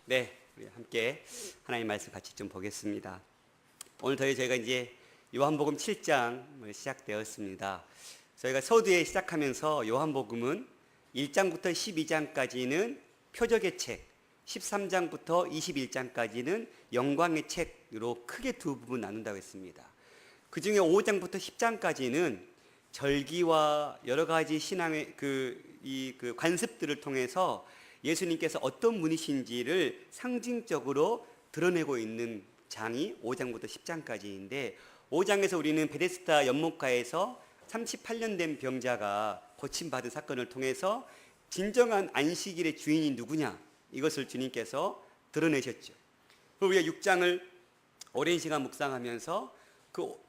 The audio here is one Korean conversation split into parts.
네, 우리 함께 하나님 말씀 같이 좀 보겠습니다. 오늘 저희가 이제 요한복음 7장 시작되었습니다. 저희가 서두에 시작하면서 요한복음은 1장부터 12장까지는 표적의 책, 13장부터 21장까지는 영광의 책으로 크게 두 부분 나눈다고 했습니다. 그 중에 5장부터 10장까지는 절기와 여러 가지 신앙의 그 관습들을 통해서 예수님께서 어떤 분이신지를 상징적으로 드러내고 있는 장이 5장부터 10장까지인데, 5장에서 우리는 베데스다 연못가에서 38년 된 병자가 고침받은 사건을 통해서 진정한 안식일의 주인이 누구냐, 이것을 주님께서 드러내셨죠. 그리고 우리가 6장을 오랜 시간 묵상하면서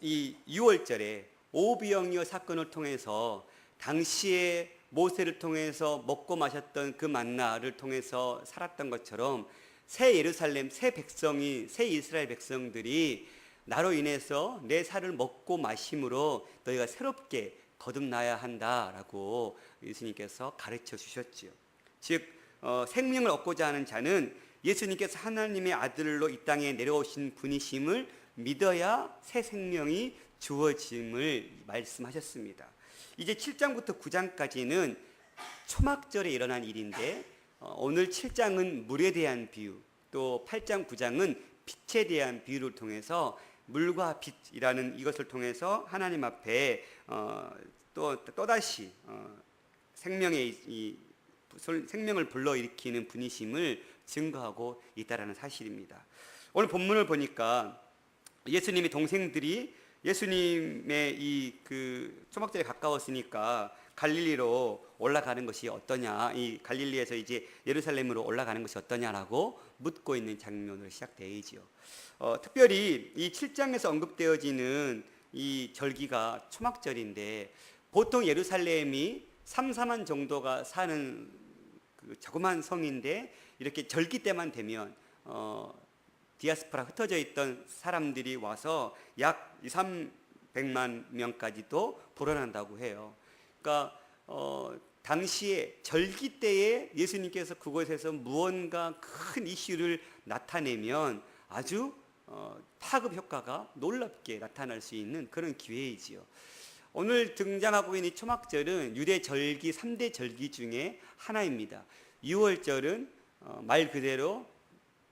이 6월절에 오병이어 사건을 통해서 당시에 모세를 통해서 먹고 마셨던 그 만나를 통해서 살았던 것처럼 새 예루살렘, 새 백성이, 새 이스라엘 백성들이 나로 인해서 내 살을 먹고 마심으로 너희가 새롭게 거듭나야 한다라고 예수님께서 가르쳐 주셨지요. 즉 생명을 얻고자 하는 자는 예수님께서 하나님의 아들로 이 땅에 내려오신 분이심을 믿어야 새 생명이 주어짐을 말씀하셨습니다. 이제 7장부터 9장까지는 초막절에 일어난 일인데, 오늘 7장은 물에 대한 비유, 또 8장 9장은 빛에 대한 비유를 통해서 물과 빛이라는 이것을 통해서 하나님 앞에 또다시 생명을 불러일으키는 분이심을 증거하고 있다는 사실입니다. 오늘 본문을 보니까 예수님의 동생들이 예수님의 초막절에 가까웠으니까 갈릴리로 올라가는 것이 어떠냐, 이 갈릴리에서 이제 예루살렘으로 올라가는 것이 어떠냐라고 묻고 있는 장면으로 시작되지요. 특별히 이 7장에서 언급되어지는 이 절기가 초막절인데, 보통 예루살렘이 3, 4만 정도가 사는 자그마한 성인데, 이렇게 절기 때만 되면 디아스포라 흩어져 있던 사람들이 와서 약 2, 300만 명까지도 불어난다고 해요. 그러니까 당시에 절기 때에 예수님께서 그곳에서 무언가 큰 이슈를 나타내면 아주 파급 효과가 놀랍게 나타날 수 있는 그런 기회이지요. 오늘 등장하고 있는 초막절은 유대 절기 3대 절기 중에 하나입니다. 6월절은 말 그대로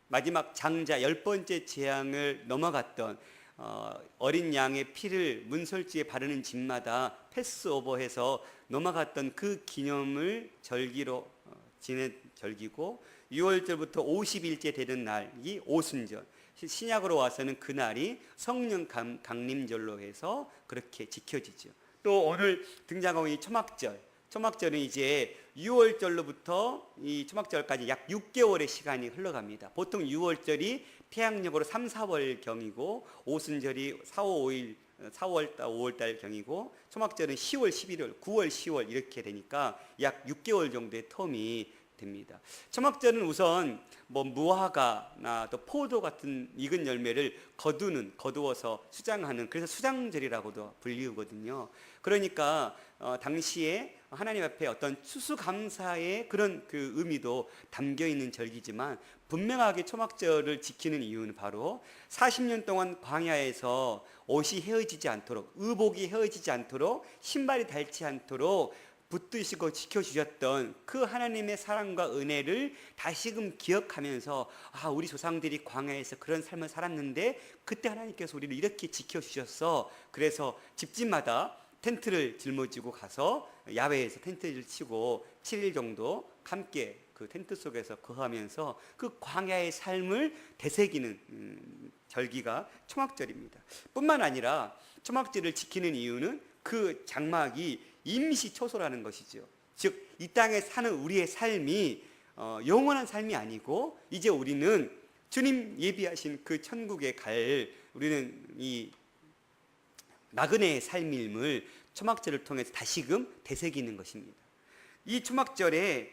마지막 장자 10번째 재앙을 넘어갔던 어린 양의 피를 문설주에 바르는 집마다 패스오버해서 넘어갔던 그 기념을 절기로 지낸 절기고, 6월절부터 50일째 되는 날이 오순절, 신약으로 와서는 그날이 성령 강림절로 해서 그렇게 지켜지죠. 또 오늘 등장하고 있는 초막절은 이제 6월절로부터 이 초막절까지 약 6개월의 시간이 흘러갑니다. 보통 6월절이 태양력으로 3, 4월경이고 오순절이 4월, 5월달 경이고 초막절은 10월, 11월, 9월, 10월 이렇게 되니까 약 6개월 정도의 텀이 됩니다. 초막절은 우선 무화과나 또 포도 같은 익은 열매를 거두어서 수장하는, 그래서 수장절이라고도 불리우거든요. 그러니까 당시에 하나님 앞에 어떤 추수감사의 그런 그 의미도 담겨 있는 절기지만, 분명하게 초막절을 지키는 이유는 바로 40년 동안 광야에서 옷이 헤어지지 않도록, 의복이 헤어지지 않도록, 신발이 닳지 않도록 붙드시고 지켜주셨던 그 하나님의 사랑과 은혜를 다시금 기억하면서, 우리 조상들이 광야에서 그런 삶을 살았는데 그때 하나님께서 우리를 이렇게 지켜주셨어. 그래서 집집마다 텐트를 짊어지고 가서 야외에서 텐트를 치고 7일 정도 함께 그 텐트 속에서 거하면서 그 광야의 삶을 되새기는 절기가 초막절입니다. 뿐만 아니라 초막절을 지키는 이유는 그 장막이 임시 초소라는 것이죠. 즉 이 땅에 사는 우리의 삶이 영원한 삶이 아니고, 이제 우리는 주님 예비하신 그 천국에 갈, 우리는 이 나그네의 삶임을 초막절을 통해서 다시금 되새기는 것입니다. 이 초막절에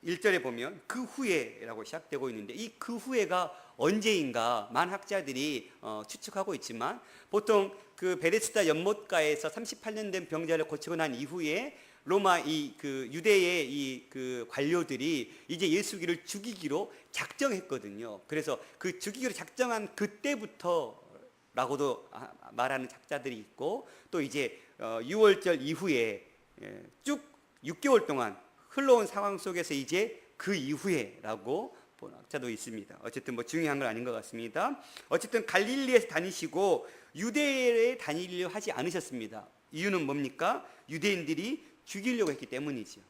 1절에 보면 그 후에라고 시작되고 있는데, 이 그 후에가 언제인가 많은 학자들이 추측하고 있지만, 보통 그 베데스다 연못가에서 38년 된 병자를 고치고 난 이후에 로마 유대의 이 관료들이 이제 예수를 죽이기로 작정했거든요. 그래서 그 죽이기로 작정한 그때부터라고도 말하는 작자들이 있고, 또 이제 6월절 이후에 쭉 6개월 동안 흘러온 상황 속에서 이제 그 이후에라고 보는 학자도 있습니다. 어쨌든 뭐 중요한 건 아닌 것 같습니다. 어쨌든 갈릴리에서 다니시고 유대에 다니려 하지 않으셨습니다. 이유는 뭡니까? 유대인들이 죽이려고 했기 때문이죠.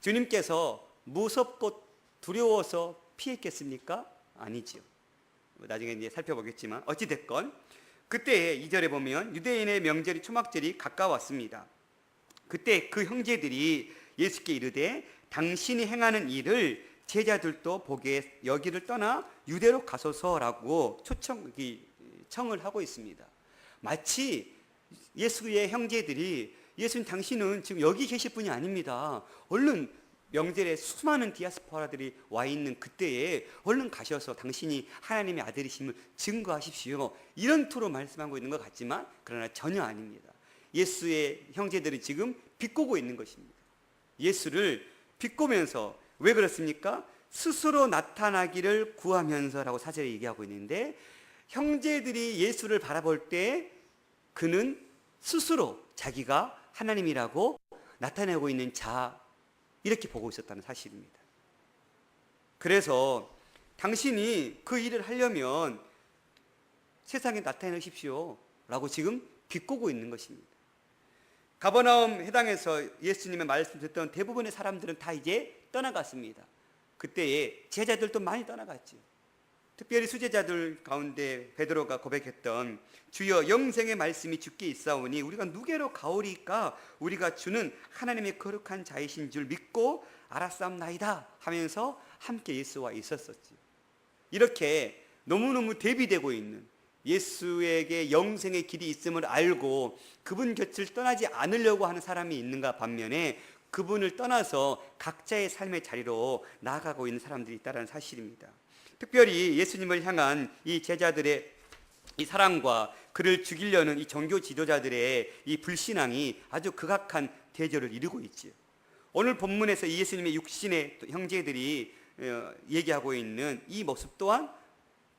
주님께서 무섭고 두려워서 피했겠습니까? 아니죠. 나중에 이제 살펴보겠지만 어찌됐건 그때 2절에 보면 유대인의 명절이 초막절이 가까웠습니다. 그때 그 형제들이 예수께 이르되 당신이 행하는 일을 제자들도 보게 여기를 떠나 유대로 가소서라고 청을 하고 있습니다. 마치 예수의 형제들이 예수님 당신은 지금 여기 계실 분이 아닙니다. 얼른 명절에 수많은 디아스포라들이 와 있는 그때에 얼른 가셔서 당신이 하나님의 아들이심을 증거하십시오. 이런 투로 말씀하고 있는 것 같지만 그러나 전혀 아닙니다. 예수의 형제들이 지금 비꼬고 있는 것입니다. 예수를 비꼬면서 왜 그렇습니까? 스스로 나타나기를 구하면서라고 4절에 얘기하고 있는데, 형제들이 예수를 바라볼 때 그는 스스로 자기가 하나님이라고 나타내고 있는 자, 이렇게 보고 있었다는 사실입니다. 그래서 당신이 그 일을 하려면 세상에 나타내십시오 라고 지금 비꼬고 있는 것입니다. 가버나움 해당에서 예수님의 말씀 듣던 대부분의 사람들은 다 이제 떠나갔습니다. 그때에 제자들도 많이 떠나갔죠. 특별히 수제자들 가운데 베드로가 고백했던 주여 영생의 말씀이 주께 있사오니 우리가 누게로 가오리까? 우리가 주는 하나님의 거룩한 자이신 줄 믿고 알았사옵나이다 하면서 함께 예수와 있었었지. 이렇게 너무너무 대비되고 있는 예수에게 영생의 길이 있음을 알고 그분 곁을 떠나지 않으려고 하는 사람이 있는가 반면에 그분을 떠나서 각자의 삶의 자리로 나아가고 있는 사람들이 있다는 사실입니다. 특별히 예수님을 향한 이 제자들의 이 사랑과 그를 죽이려는 이 종교 지도자들의 이 불신앙이 아주 극악한 대조를 이루고 있지요. 오늘 본문에서 예수님의 육신의 형제들이 얘기하고 있는 이 모습 또한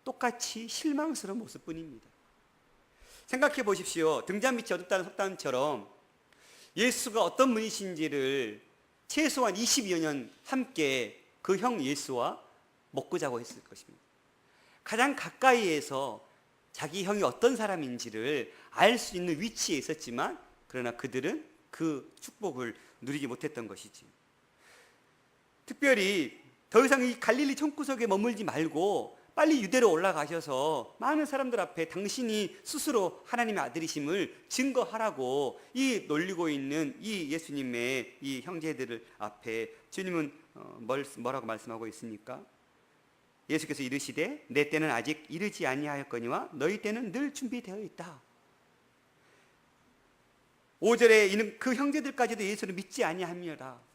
똑같이 실망스러운 모습뿐입니다. 생각해 보십시오. 등잔 밑이 어둡다는 속담처럼 예수가 어떤 분이신지를 최소한 22여 년 함께 그 형 예수와 먹고 자고 했을 것입니다. 가장 가까이에서 자기 형이 어떤 사람인지를 알 수 있는 위치에 있었지만 그러나 그들은 그 축복을 누리지 못했던 것이지. 특별히 더 이상 이 갈릴리 총구석에 머물지 말고 빨리 유대로 올라가셔서 많은 사람들 앞에 당신이 스스로 하나님의 아들이심을 증거하라고 이 놀리고 있는 이 예수님의 이 형제들을 앞에 주님은 뭐라고 말씀하고 있습니까? 예수께서 이르시되 내 때는 아직 이르지 아니하였거니와 너희 때는 늘 준비되어 있다. 5절에 있는 그 형제들까지도 예수를 믿지 아니하며라.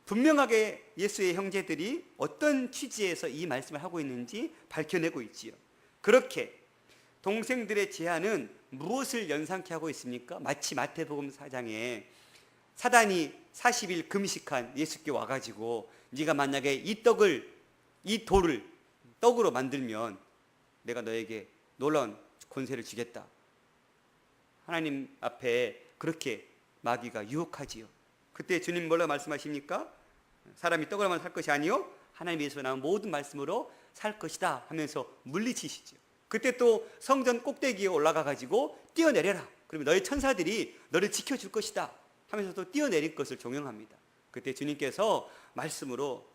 분명하게 예수의 형제들이 어떤 취지에서 이 말씀을 하고 있는지 밝혀내고 있지요. 그렇게 동생들의 제안은 무엇을 연상케 하고 있습니까? 마치 마태복음 4장에 사단이 40일 금식한 예수께 와가지고 네가 만약에 이 돌을 떡으로 만들면 내가 너에게 놀라운 권세를 주겠다. 하나님 앞에 그렇게 마귀가 유혹하지요. 그때 주님 뭐라고 말씀하십니까? 사람이 떡으로만 살 것이 아니요 하나님에서 나온 모든 말씀으로 살 것이다 하면서 물리치시죠. 그때 또 성전 꼭대기에 올라가 가지고 뛰어내려라. 그러면 너희 천사들이 너를 지켜줄 것이다 하면서 또 뛰어내릴 것을 종용합니다. 그때 주님께서 말씀으로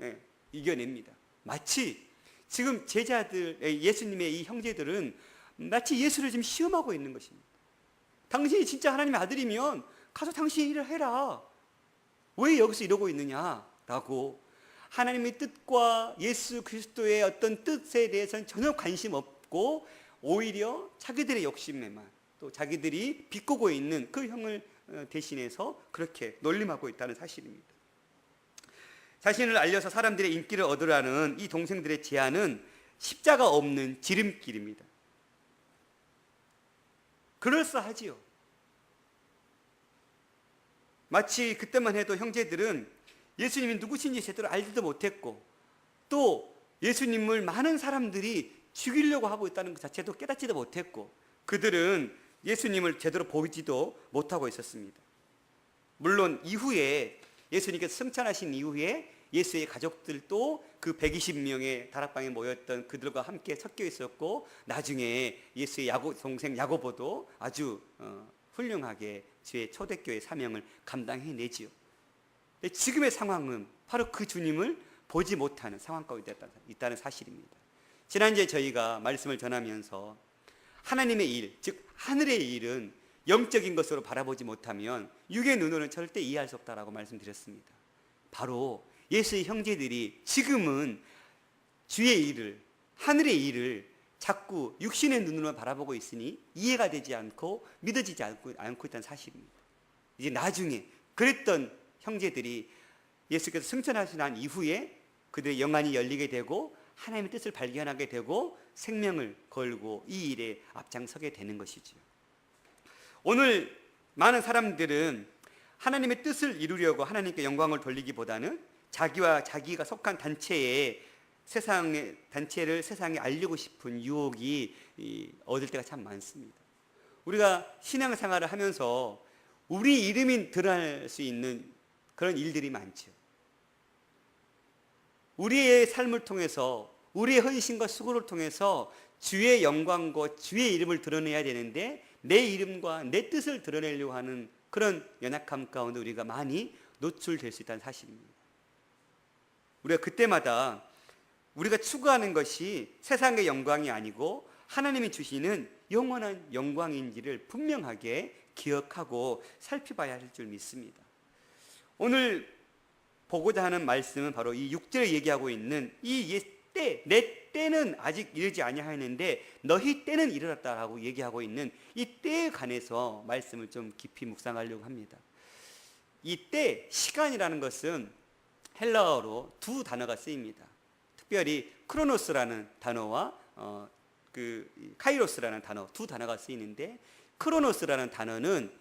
이겨냅니다. 마치 지금 제자들, 예수님의 이 형제들은 마치 예수를 지금 시험하고 있는 것입니다. 당신이 진짜 하나님의 아들이면 가서 당신이 일을 해라. 왜 여기서 이러고 있느냐라고 하나님의 뜻과 예수 그리스도의 어떤 뜻에 대해서는 전혀 관심 없고 오히려 자기들의 욕심에만 또 자기들이 비꼬고 있는 그 형을 대신해서 그렇게 놀림하고 있다는 사실입니다. 자신을 알려서 사람들의 인기를 얻으라는 이 동생들의 제안은 십자가 없는 지름길입니다. 그럴싸하지요. 마치 그때만 해도 형제들은 예수님이 누구신지 제대로 알지도 못했고 또 예수님을 많은 사람들이 죽이려고 하고 있다는 것 자체도 깨닫지도 못했고 그들은 예수님을 제대로 보지도 못하고 있었습니다. 물론 이후에 예수님께서 승천하신 이후에 예수의 가족들도 그 120명의 다락방에 모였던 그들과 함께 섞여 있었고 나중에 예수의 동생 야고보도 아주 훌륭하게 주의 초대교회 사명을 감당해내지요. 지금의 상황은 바로 그 주님을 보지 못하는 상황 가운데 있다는 사실입니다. 지난주에 저희가 말씀을 전하면서 하나님의 일, 즉 하늘의 일은 영적인 것으로 바라보지 못하면 육의 눈으로는 절대 이해할 수 없다라고 말씀드렸습니다. 바로 예수의 형제들이 지금은 주의 일을, 하늘의 일을 자꾸 육신의 눈으로만 바라보고 있으니 이해가 되지 않고 믿어지지 않고 있다는 사실입니다. 이제 나중에 그랬던 형제들이 예수께서 승천하시고 난 이후에 그들의 영안이 열리게 되고 하나님의 뜻을 발견하게 되고 생명을 걸고 이 일에 앞장서게 되는 것이지요. 오늘 많은 사람들은 하나님의 뜻을 이루려고 하나님께 영광을 돌리기보다는 자기와 자기가 속한 단체를 세상에 알리고 싶은 유혹이 얻을 때가 참 많습니다. 우리가 신앙생활을 하면서 우리 이름이 드러날 수 있는 그런 일들이 많죠. 우리의 삶을 통해서 우리의 헌신과 수고를 통해서 주의 영광과 주의 이름을 드러내야 되는데 내 이름과 내 뜻을 드러내려고 하는 그런 연약함 가운데 우리가 많이 노출될 수 있다는 사실입니다. 우리가 그때마다 우리가 추구하는 것이 세상의 영광이 아니고 하나님이 주시는 영원한 영광인지를 분명하게 기억하고 살펴봐야 할 줄 믿습니다. 오늘 보고자 하는 말씀은 바로 이 6절에 얘기하고 있는 이 때, 내 때는 아직 이르지 아니하였는데 너희 때는 이르렀다라고 얘기하고 있는 이 때에 관해서 말씀을 좀 깊이 묵상하려고 합니다. 이 때, 시간이라는 것은 헬라어로 두 단어가 쓰입니다. 특별히 크로노스라는 단어와 카이로스라는 단어 두 단어가 쓰이는데 크로노스라는 단어는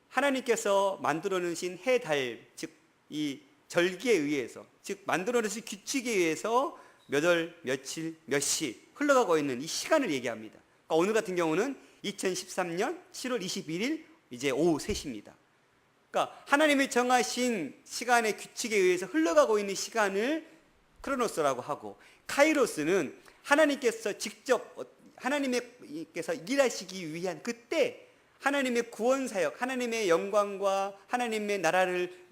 하나님께서 만들어 놓으신 해, 달, 즉 이 절기에 의해서 즉 만들어 놓으신 규칙에 의해서 몇 월, 며칠, 몇 시 흘러가고 있는 이 시간을 얘기합니다. 그러니까 오늘 같은 경우는 2013년 7월 21일 이제 오후 3시입니다. 그러니까 하나님이 정하신 시간의 규칙에 의해서 흘러가고 있는 시간을 크로노스라고 하고 카이로스는 하나님께서 직접 하나님께서 일하시기 위한 그때 하나님의 구원사역, 하나님의 영광과 하나님의 나라를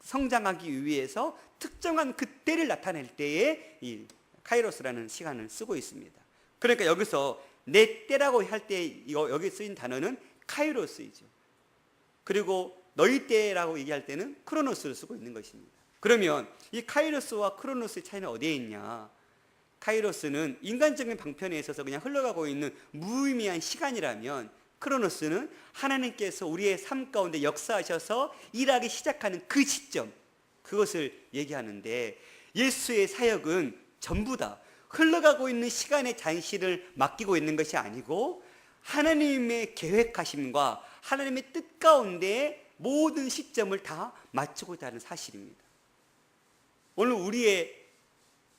성장하기 위해서 특정한 그때를 나타낼 때에 이 카이로스라는 시간을 쓰고 있습니다. 그러니까 여기서 내 때라고 할 때 여기 쓰인 단어는 카이로스이죠. 그리고 너희 때라고 얘기할 때는 크로노스를 쓰고 있는 것입니다. 그러면 이 카이로스와 크로노스의 차이는 어디에 있냐? 카이로스는 인간적인 방편에 있어서 그냥 흘러가고 있는 무의미한 시간이라면 크로노스는 하나님께서 우리의 삶 가운데 역사하셔서 일하기 시작하는 그 시점, 그것을 얘기하는데 예수의 사역은 전부 다 흘러가고 있는 시간의 잔실을 맡기고 있는 것이 아니고 하나님의 계획하심과 하나님의 뜻 가운데 모든 시점을 다 맞추고 있다는 사실입니다. 오늘 우리의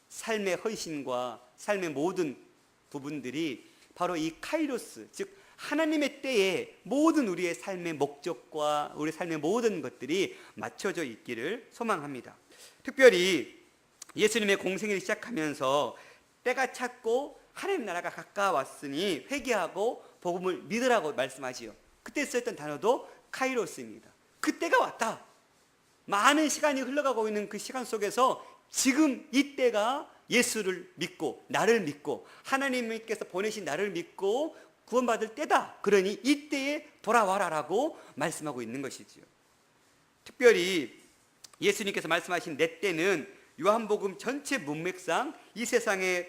삶의 헌신과 삶의 모든 부분들이 바로 이 카이로스, 즉 하나님의 때에 모든 우리의 삶의 목적과 우리 삶의 모든 것들이 맞춰져 있기를 소망합니다. 특별히 예수님의 공생애를 시작하면서 때가 찼고 하나님 나라가 가까웠으니 회개하고 복음을 믿으라고 말씀하지요. 그때 썼던 단어도 카이로스입니다. 그때가 왔다. 많은 시간이 흘러가고 있는 그 시간 속에서 지금 이때가 예수를 믿고 나를 믿고 하나님께서 보내신 나를 믿고 구원받을 때다. 그러니 이때에 돌아와라라고 말씀하고 있는 것이지요. 특별히 예수님께서 말씀하신 내 때는 요한복음 전체 문맥상 이 세상에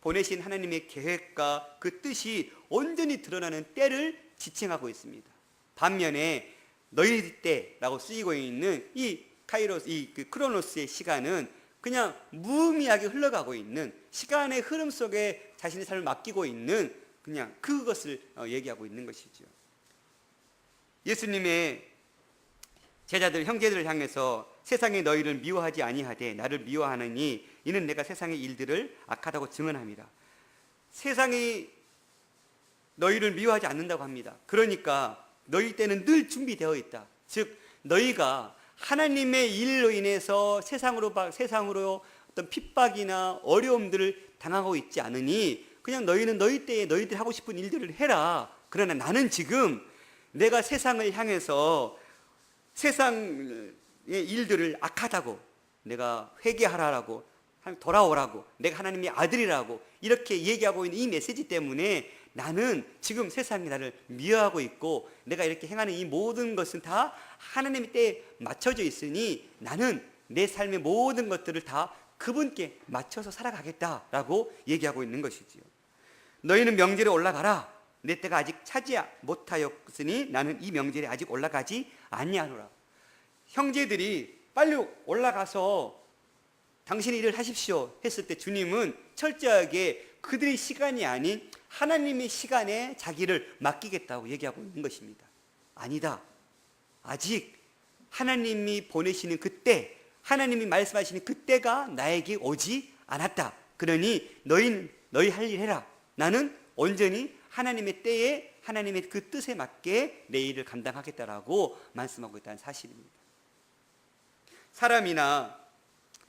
보내신 하나님의 계획과 그 뜻이 온전히 드러나는 때를 지칭하고 있습니다. 반면에 너희 때라고 쓰이고 있는 이 카이로스, 크로노스의 시간은 그냥 무의미하게 흘러가고 있는 시간의 흐름 속에 자신의 삶을 맡기고 있는 그냥 그것을 얘기하고 있는 것이죠. 예수님의 제자들 형제들을 향해서 세상에 너희를 미워하지 아니하되 나를 미워하느니 이는 내가 세상의 일들을 악하다고 증언함이라. 세상이 너희를 미워하지 않는다고 합니다. 그러니까 너희 때는 늘 준비되어 있다. 즉 너희가 하나님의 일로 인해서 세상으로 어떤 핍박이나 어려움들을 당하고 있지 않으니 그냥 너희는 너희 때에 너희들 하고 싶은 일들을 해라. 그러나 나는 지금 내가 세상을 향해서 세상의 일들을 악하다고, 내가 회개하라라고, 돌아오라고, 내가 하나님의 아들이라고 이렇게 얘기하고 있는 이 메시지 때문에 나는 지금 세상이 나를 미워하고 있고 내가 이렇게 행하는 이 모든 것은 다 하나님의 때에 맞춰져 있으니 나는 내 삶의 모든 것들을 다 그분께 맞춰서 살아가겠다라고 얘기하고 있는 것이지요. 너희는 명절에 올라가라. 내 때가 아직 차지 못하였으니 나는 이 명절에 아직 올라가지 아니하노라. 형제들이 빨리 올라가서 당신의 일을 하십시오 했을 때 주님은 철저하게 그들의 시간이 아닌 하나님의 시간에 자기를 맡기겠다고 얘기하고 있는 것입니다. 아니다. 아직 하나님이 보내시는 그때, 하나님이 말씀하시는 그때가 나에게 오지 않았다. 그러니 너희 할 일 해라. 나는 온전히 하나님의 때에 하나님의 그 뜻에 맞게 내 일을 감당하겠다라고 말씀하고 있다는 사실입니다. 사람이나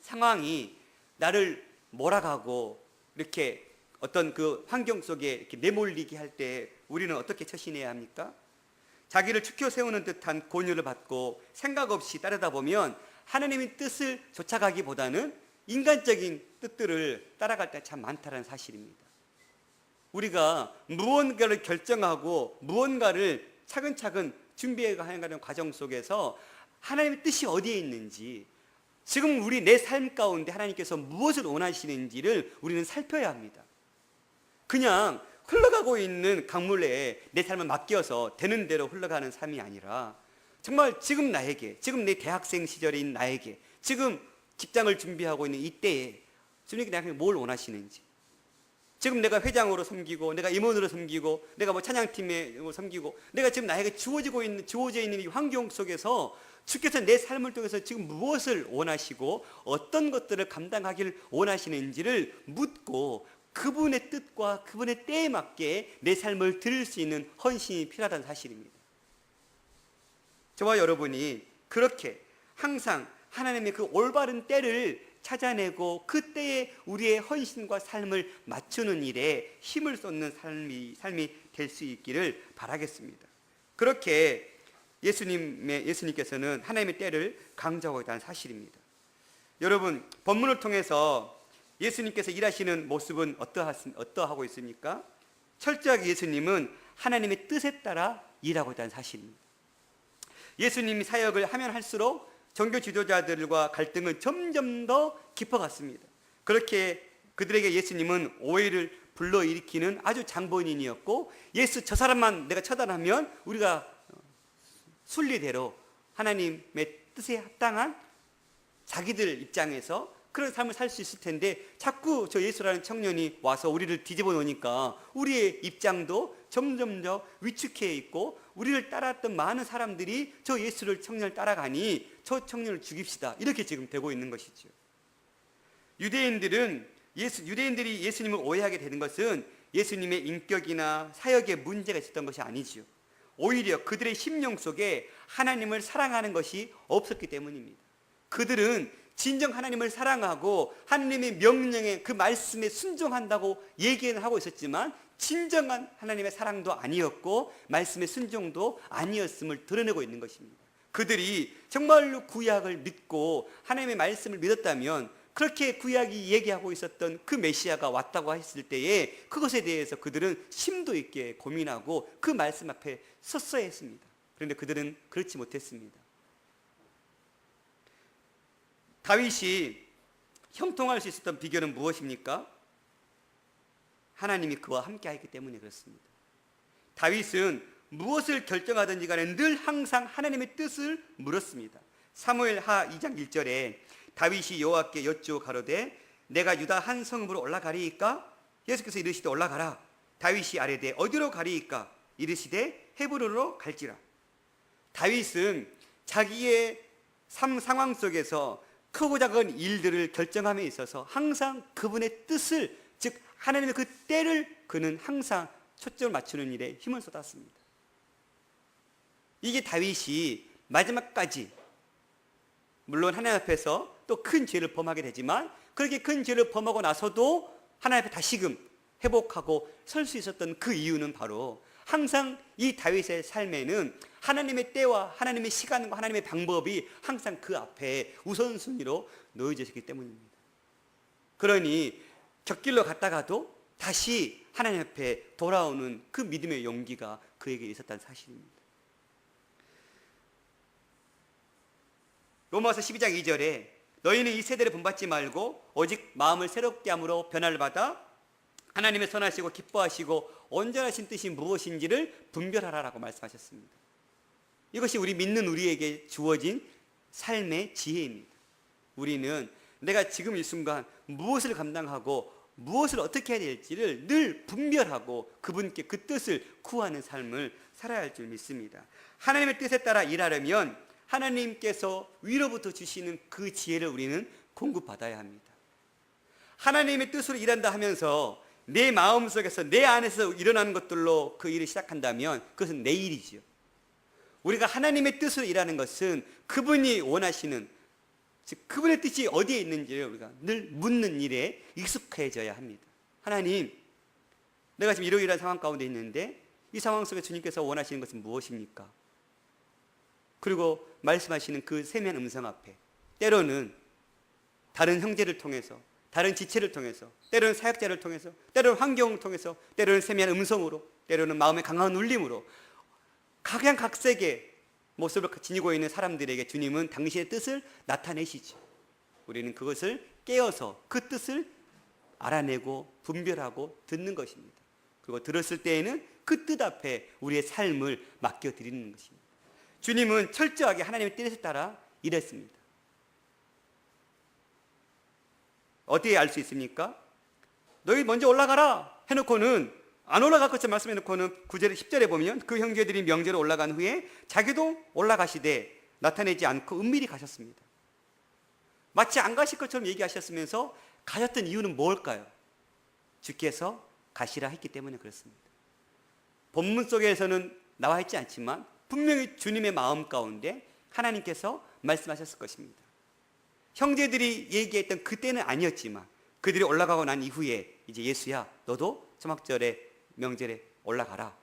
상황이 나를 몰아가고 이렇게 어떤 그 환경 속에 이렇게 내몰리게 할 때 우리는 어떻게 처신해야 합니까? 자기를 추켜 세우는 듯한 권유를 받고 생각 없이 따르다 보면 하나님의 뜻을 쫓아가기보다는 인간적인 뜻들을 따라갈 때 참 많다는 사실입니다. 우리가 무언가를 결정하고 무언가를 차근차근 준비해가는 과정 속에서 하나님의 뜻이 어디에 있는지, 지금 우리 내 삶 가운데 하나님께서 무엇을 원하시는지를 우리는 살펴야 합니다. 그냥 흘러가고 있는 강물에 내 삶을 맡겨서 되는 대로 흘러가는 삶이 아니라 정말 지금 나에게, 지금 내 대학생 시절인 나에게, 지금 직장을 준비하고 있는 이때에 주님께 나에게 뭘 원하시는지, 지금 내가 회장으로 섬기고 내가 임원으로 섬기고 내가 뭐 찬양팀에 섬기고 내가 지금 나에게 주어져 있는 이 환경 속에서 주께서 내 삶을 통해서 지금 무엇을 원하시고 어떤 것들을 감당하기를 원하시는지를 묻고 그분의 뜻과 그분의 때에 맞게 내 삶을 드릴 수 있는 헌신이 필요하다는 사실입니다. 저와 여러분이 그렇게 항상 하나님의 그 올바른 때를 찾아내고 그 때에 우리의 헌신과 삶을 맞추는 일에 힘을 쏟는 삶이 될 수 있기를 바라겠습니다. 그렇게 예수님께서는 하나님의 때를 강조하고 있다는 사실입니다. 여러분, 본문을 통해서 예수님께서 일하시는 모습은 어떠하고 있습니까? 철저하게 예수님은 하나님의 뜻에 따라 일하고 있다는 사실입니다. 예수님이 사역을 하면 할수록 종교 지도자들과 갈등은 점점 더 깊어갔습니다. 그렇게 그들에게 예수님은 오해를 불러일으키는 아주 장본인이었고, 저 사람만 내가 처단하면 우리가 순리대로 하나님의 뜻에 합당한 자기들 입장에서 그런 삶을 살 수 있을 텐데 자꾸 저 예수라는 청년이 와서 우리를 뒤집어 놓으니까 우리의 입장도 점점 더 위축해 있고, 우리를 따랐던 많은 사람들이 저 청년을 따라가니 저 청년을 죽입시다, 이렇게 지금 되고 있는 것이죠. 유대인들이 예수님을 오해하게 되는 것은 예수님의 인격이나 사역에 문제가 있었던 것이 아니지요. 오히려 그들의 심령 속에 하나님을 사랑하는 것이 없었기 때문입니다. 그들은 진정 하나님을 사랑하고 하나님의 명령에 그 말씀에 순종한다고 얘기는 하고 있었지만 진정한 하나님의 사랑도 아니었고 말씀의 순종도 아니었음을 드러내고 있는 것입니다. 그들이 정말로 구약을 믿고 하나님의 말씀을 믿었다면 그렇게 구약이 얘기하고 있었던 그 메시아가 왔다고 했을 때에 그것에 대해서 그들은 심도 있게 고민하고 그 말씀 앞에 섰어야 했습니다. 그런데 그들은 그렇지 못했습니다. 다윗이 형통할 수 있었던 비결은 무엇입니까? 하나님이 그와 함께하기 때문에 그렇습니다. 다윗은 무엇을 결정하든지 간에 늘 항상 하나님의 뜻을 물었습니다. 사무엘하 2장 1절에 다윗이 여호와께 여쭈어 가로되 내가 유다 한 성읍으로 올라가리이까? 예수께서 이르시되 올라가라. 다윗이 아뢰되 어디로 가리이까? 이르시되 헤브론으로 갈지라. 다윗은 자기의 삶 상황 속에서 크고 작은 일들을 결정함에 있어서 항상 그분의 뜻을, 즉 하나님의 그 때를 그는 항상 초점을 맞추는 일에 힘을 쏟았습니다. 이게 다윗이 마지막까지, 물론 하나님 앞에서 또 큰 죄를 범하게 되지만 그렇게 큰 죄를 범하고 나서도 하나님 앞에 다시금 회복하고 설 수 있었던 그 이유는 바로 항상 이 다윗의 삶에는 하나님의 때와 하나님의 시간과 하나님의 방법이 항상 그 앞에 우선순위로 놓여져 있기 때문입니다. 그러니 곁길로 갔다가도 다시 하나님 앞에 돌아오는 그 믿음의 용기가 그에게 있었다는 사실입니다. 로마서 12장 2절에 너희는 이 세대를 본받지 말고 오직 마음을 새롭게 함으로 변화를 받아 하나님의 선하시고 기뻐하시고 온전하신 뜻이 무엇인지를 분별하라라고 말씀하셨습니다. 이것이 우리 믿는 우리에게 주어진 삶의 지혜입니다. 우리는 내가 지금 이 순간 무엇을 감당하고 무엇을 어떻게 해야 될지를 늘 분별하고 그분께 그 뜻을 구하는 삶을 살아야 할 줄 믿습니다. 하나님의 뜻에 따라 일하려면 하나님께서 위로부터 주시는 그 지혜를 우리는 공급받아야 합니다. 하나님의 뜻으로 일한다 하면서 내 마음속에서 내 안에서 일어나는 것들로 그 일을 시작한다면 그것은 내 일이죠. 우리가 하나님의 뜻으로 일하는 것은 그분이 원하시는, 즉 그분의 뜻이 어디에 있는지를 우리가 늘 묻는 일에 익숙해져야 합니다. 하나님, 내가 지금 이러이러한 상황 가운데 있는데 이 상황 속에 주님께서 원하시는 것은 무엇입니까? 그리고 말씀하시는 그 세미한 음성 앞에 때로는 다른 형제를 통해서, 다른 지체를 통해서, 때로는 사역자를 통해서, 때로는 환경을 통해서, 때로는 세미한 음성으로, 때로는 마음의 강한 울림으로 각양각색의 모습을 지니고 있는 사람들에게 주님은 당신의 뜻을 나타내시죠. 우리는 그것을 깨어서 그 뜻을 알아내고 분별하고 듣는 것입니다. 그리고 들었을 때에는 그 뜻 앞에 우리의 삶을 맡겨드리는 것입니다. 주님은 철저하게 하나님의 뜻에 따라 일했습니다. 어떻게 알 수 있습니까? 너희 먼저 올라가라 해놓고는 안 올라갈 것처럼 말씀해놓고는 9절 10절에 보면 그 형제들이 명제로 올라간 후에 자기도 올라가시되 나타내지 않고 은밀히 가셨습니다. 마치 안 가실 것처럼 얘기하셨으면서 가셨던 이유는 뭘까요? 주께서 가시라 했기 때문에 그렇습니다. 본문 속에서는 나와 있지 않지만 분명히 주님의 마음 가운데 하나님께서 말씀하셨을 것입니다. 형제들이 얘기했던 그때는 아니었지만 그들이 올라가고 난 이후에 이제 예수야 너도 초막절에 명절에 올라가라.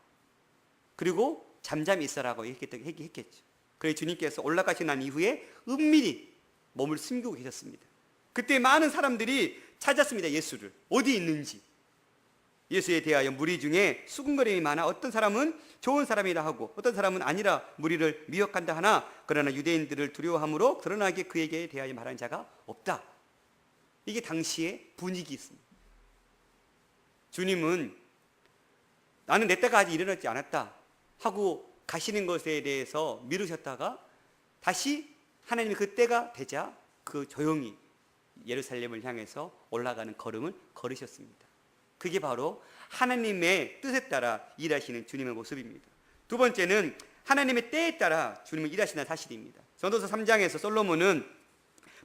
그리고 잠잠히 있어라고 얘기했겠죠. 그래서 주님께서 올라가시고 난 이후에 은밀히 몸을 숨기고 계셨습니다. 그때 많은 사람들이 찾았습니다. 예수를 어디 있는지. 예수에 대하여 무리 중에 수군거림이 많아 어떤 사람은 좋은 사람이라 하고 어떤 사람은 아니라 무리를 미혹한다 하나 그러나 유대인들을 두려워함으로 드러나게 그에게 대하여 말하는 자가 없다. 이게 당시의 분위기였습니다. 주님은 나는 내 때가 아직 일어나지 않았다 하고 가시는 것에 대해서 미루셨다가 다시 하나님이 그 때가 되자 그 조용히 예루살렘을 향해서 올라가는 걸음을 걸으셨습니다. 그게 바로 하나님의 뜻에 따라 일하시는 주님의 모습입니다. 두 번째는 하나님의 때에 따라 주님은 일하시는 사실입니다. 전도서 3장에서 솔로몬은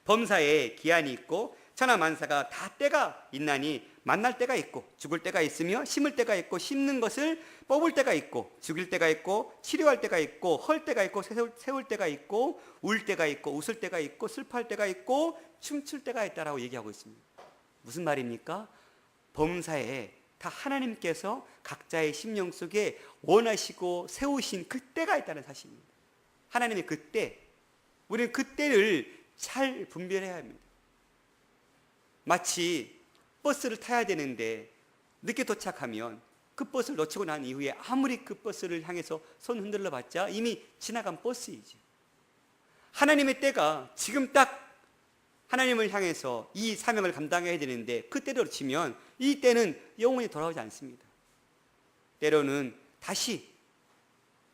범사에 기한이 있고 천하만사가 다 때가 있나니 만날 때가 있고 죽을 때가 있으며 심을 때가 있고 심는 것을 뽑을 때가 있고 죽일 때가 있고 치료할 때가 있고 헐 때가 있고 세울 때가 있고 울 때가 있고 웃을 때가 있고 슬퍼할 때가 있고 춤출 때가 있다라고 얘기하고 있습니다. 무슨 말입니까? 범사에 다 하나님께서 각자의 심령 속에 원하시고 세우신 그 때가 있다는 사실입니다. 하나님의 그 때, 우리는 그 때를 잘 분별해야 합니다. 마치 버스를 타야 되는데 늦게 도착하면 그 버스를 놓치고 난 이후에 아무리 그 버스를 향해서 손 흔들러 봤자 이미 지나간 버스이죠. 하나님의 때가 지금 딱 하나님을 향해서 이 사명을 감당해야 되는데 그 때를 놓치면 이 때는 영원히 돌아오지 않습니다. 때로는 다시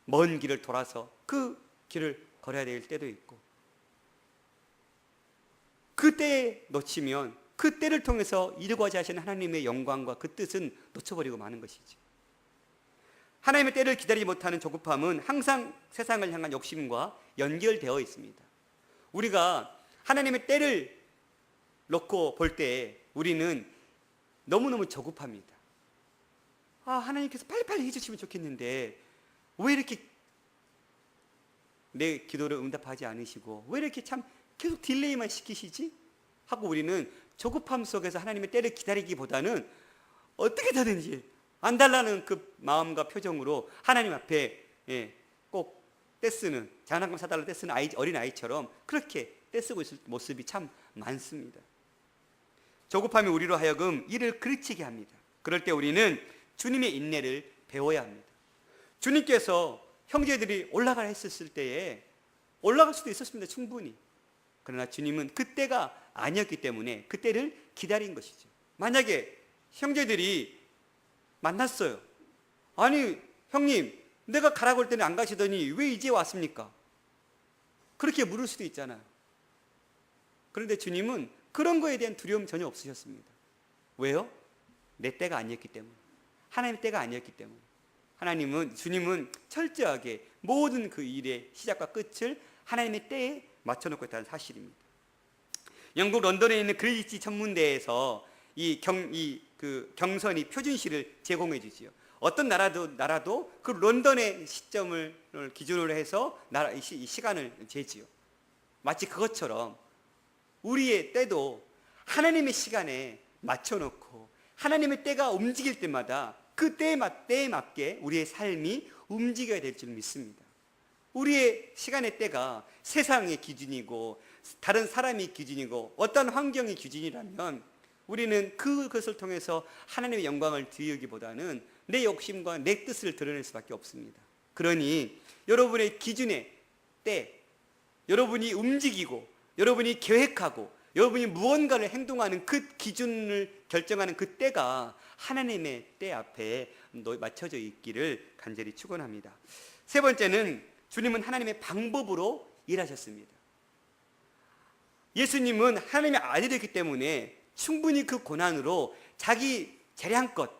먼 길을 돌아서 그 길을 걸어야 될 때도 있고 그 때에 놓치면 그 때를 통해서 이루고자 하시는 하나님의 영광과 그 뜻은 놓쳐버리고 마는 것이죠. 하나님의 때를 기다리지 못하는 조급함은 항상 세상을 향한 욕심과 연결되어 있습니다. 우리가 하나님의 때를 놓고 볼 때 우리는 너무너무 조급합니다. 하나님께서 빨리빨리 해주시면 좋겠는데 왜 이렇게 내 기도를 응답하지 않으시고 왜 이렇게 참 계속 딜레이만 시키시지? 하고 우리는 조급함 속에서 하나님의 때를 기다리기보다는 어떻게 되든지 안 달라는 그 마음과 표정으로 하나님 앞에 꼭 떼쓰는, 장난감 사달라 떼쓰는 어린아이처럼 그렇게 떼쓰고 있을 모습이 참 많습니다. 조급함이 우리로 하여금 일을 그르치게 합니다. 그럴 때 우리는 주님의 인내를 배워야 합니다. 주님께서 형제들이 올라가라 했었을 때에 올라갈 수도 있었습니다. 충분히. 그러나 주님은 그때가 아니었기 때문에 그때를 기다린 것이죠. 만약에 형제들이 만났어요. 아니 형님, 내가 가라고 할 때는 안 가시더니 왜 이제 왔습니까? 그렇게 물을 수도 있잖아요. 그런데 주님은 그런 거에 대한 두려움 전혀 없으셨습니다. 왜요? 내 때가 아니었기 때문에. 하나님의 때가 아니었기 때문에. 주님은 철저하게 모든 그 일의 시작과 끝을 하나님의 때에 맞춰놓고 있다는 사실입니다. 영국 런던에 있는 그리지 천문대에서 경선이 표준시를 제공해 주지요. 어떤 나라도 그 런던의 시점을 기준으로 해서 이 시간을 재지요. 마치 그것처럼 우리의 때도 하나님의 시간에 맞춰놓고 하나님의 때가 움직일 때마다 그 때에 맞게 우리의 삶이 움직여야 될 줄 믿습니다. 우리의 시간의 때가 세상의 기준이고 다른 사람의 기준이고 어떤 환경의 기준이라면 우리는 그것을 통해서 하나님의 영광을 드리기보다는 내 욕심과 내 뜻을 드러낼 수밖에 없습니다. 그러니 여러분의 기준의 때, 여러분이 움직이고 여러분이 계획하고 여러분이 무언가를 행동하는 그 기준을 결정하는 그 때가 하나님의 때 앞에 맞춰져 있기를 간절히 축원합니다. 세 번째는 주님은 하나님의 방법으로 일하셨습니다. 예수님은 하나님의 아들이기 때문에 충분히 그 고난으로 자기 재량껏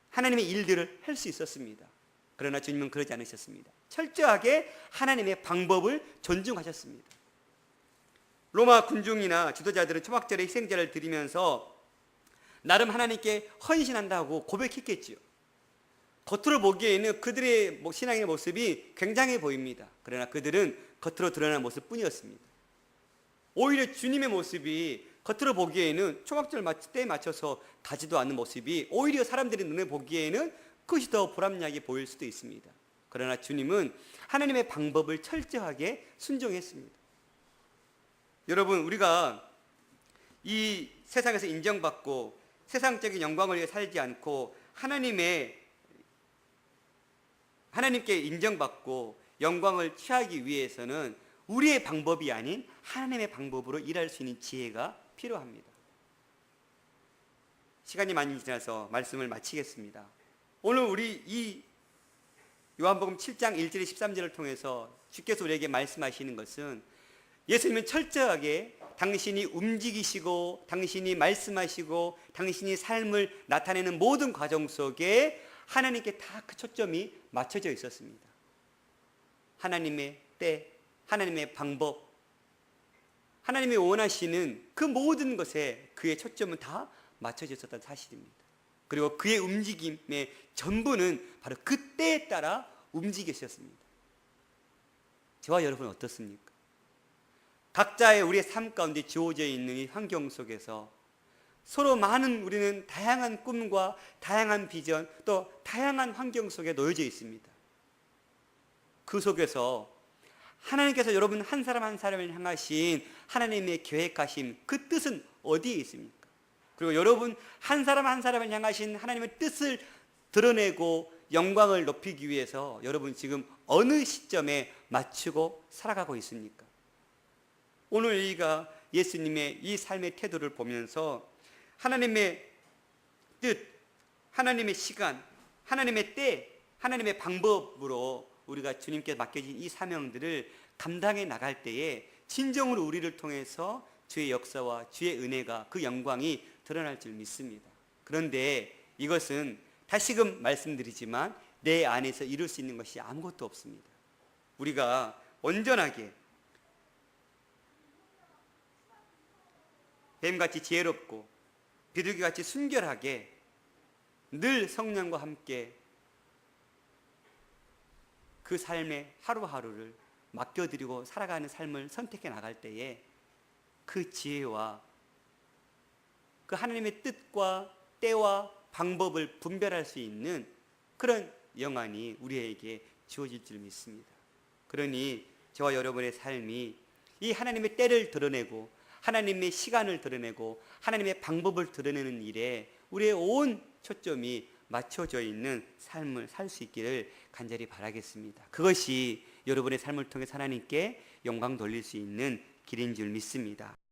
하나님의 일들을 할 수 있었습니다. 그러나 주님은 그러지 않으셨습니다. 철저하게 하나님의 방법을 존중하셨습니다. 로마 군중이나 지도자들은 초막절에 희생제를 드리면서 나름 하나님께 헌신한다고 고백했겠지요. 겉으로 보기에는 그들의 신앙의 모습이 굉장해 보입니다. 그러나 그들은 겉으로 드러난 모습뿐이었습니다. 오히려 주님의 모습이 겉으로 보기에는 초막절 때에 맞춰서 가지도 않는 모습이 오히려 사람들의 눈에 보기에는 그것이 더 보람나게 보일 수도 있습니다. 그러나 주님은 하나님의 방법을 철저하게 순종했습니다. 여러분, 우리가 이 세상에서 인정받고 세상적인 영광을 위해 살지 않고 하나님께 인정받고 영광을 취하기 위해서는 우리의 방법이 아닌 하나님의 방법으로 일할 수 있는 지혜가 필요합니다. 시간이 많이 지나서 말씀을 마치겠습니다. 오늘 우리 이 요한복음 7장 1절에 13절을 통해서 주께서 우리에게 말씀하시는 것은 예수님은 철저하게 당신이 움직이시고 당신이 말씀하시고 당신이 삶을 나타내는 모든 과정 속에 하나님께 다 그 초점이 맞춰져 있었습니다. 하나님의 때, 하나님의 방법, 하나님이 원하시는 그 모든 것에 그의 초점은 다 맞춰져 있었다는 사실입니다. 그리고 그의 움직임의 전부는 바로 그 때에 따라 움직이셨습니다. 저와 여러분 어떻습니까? 각자의 우리의 삶 가운데 주어져 있는 이 환경 속에서 서로 많은 우리는 다양한 꿈과 다양한 비전 또 다양한 환경 속에 놓여져 있습니다. 그 속에서 하나님께서 여러분 한 사람 한 사람을 향하신 하나님의 계획하심 그 뜻은 어디에 있습니까? 그리고 여러분 한 사람 한 사람을 향하신 하나님의 뜻을 드러내고 영광을 높이기 위해서 여러분 지금 어느 시점에 맞추고 살아가고 있습니까? 오늘 우리가 예수님의 이 삶의 태도를 보면서 하나님의 뜻, 하나님의 시간, 하나님의 때, 하나님의 방법으로 우리가 주님께 맡겨진 이 사명들을 감당해 나갈 때에 진정으로 우리를 통해서 주의 역사와 주의 은혜가 그 영광이 드러날 줄 믿습니다. 그런데 이것은 다시금 말씀드리지만 내 안에서 이룰 수 있는 것이 아무것도 없습니다. 우리가 온전하게 뱀같이 지혜롭고 비둘기같이 순결하게 늘 성령과 함께 그 삶의 하루하루를 맡겨드리고 살아가는 삶을 선택해 나갈 때에 그 지혜와 그 하나님의 뜻과 때와 방법을 분별할 수 있는 그런 영안이 우리에게 주어질 줄 믿습니다. 그러니 저와 여러분의 삶이 이 하나님의 때를 드러내고 하나님의 시간을 드러내고 하나님의 방법을 드러내는 일에 우리의 온 초점이 맞춰져 있는 삶을 살 수 있기를 간절히 바라겠습니다. 그것이 여러분의 삶을 통해 하나님께 영광 돌릴 수 있는 길인 줄 믿습니다.